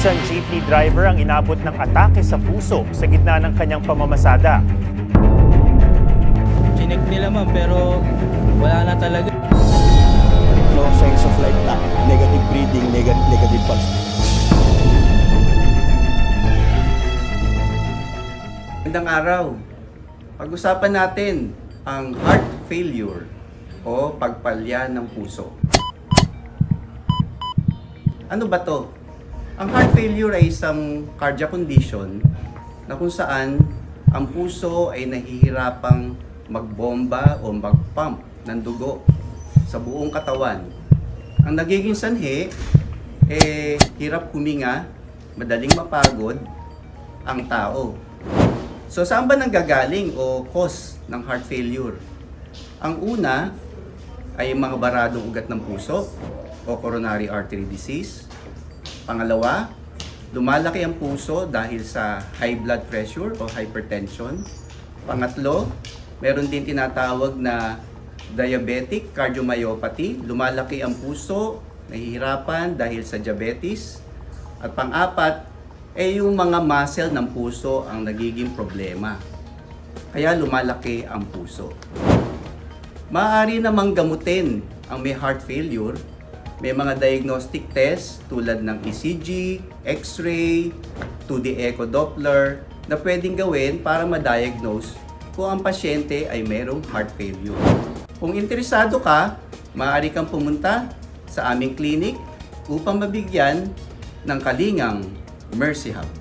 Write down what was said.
Isang jeepney driver ang inabot ng atake sa puso sa gitna ng kanyang pamamasada. Chinek nila ma'am pero wala na talaga. No sense of life na. Negative breathing, negative pulse. Magandang araw. Pag-usapan natin ang heart failure o pagpalya ng puso. Ano ba to? Ang heart failure ay isang cardiac condition na kung saan ang puso ay nahihirapang magbomba o magpump ng dugo sa buong katawan. Ang nagiging sanhi, hirap huminga, madaling mapagod ang tao. So saan ba nanggagaling o cause ng heart failure? Ang una ay mga baradong ugat ng puso o coronary artery disease. Pangalawa, lumalaki ang puso dahil sa high blood pressure o hypertension. Pangatlo, meron din tinatawag na diabetic cardiomyopathy. Lumalaki ang puso, nahihirapan dahil sa diabetes. At pang-apat, yung mga muscle ng puso ang nagiging problema. Kaya lumalaki ang puso. Maaari namang gamutin ang may heart failure. May mga diagnostic test tulad ng ECG, X-ray, 2D echo Doppler na pwedeng gawin para ma-diagnose kung ang pasyente ay mayroong heart failure. Kung interesado ka, maaari kang pumunta sa aming clinic upang mabigyan ng kalingang Mercy Hub.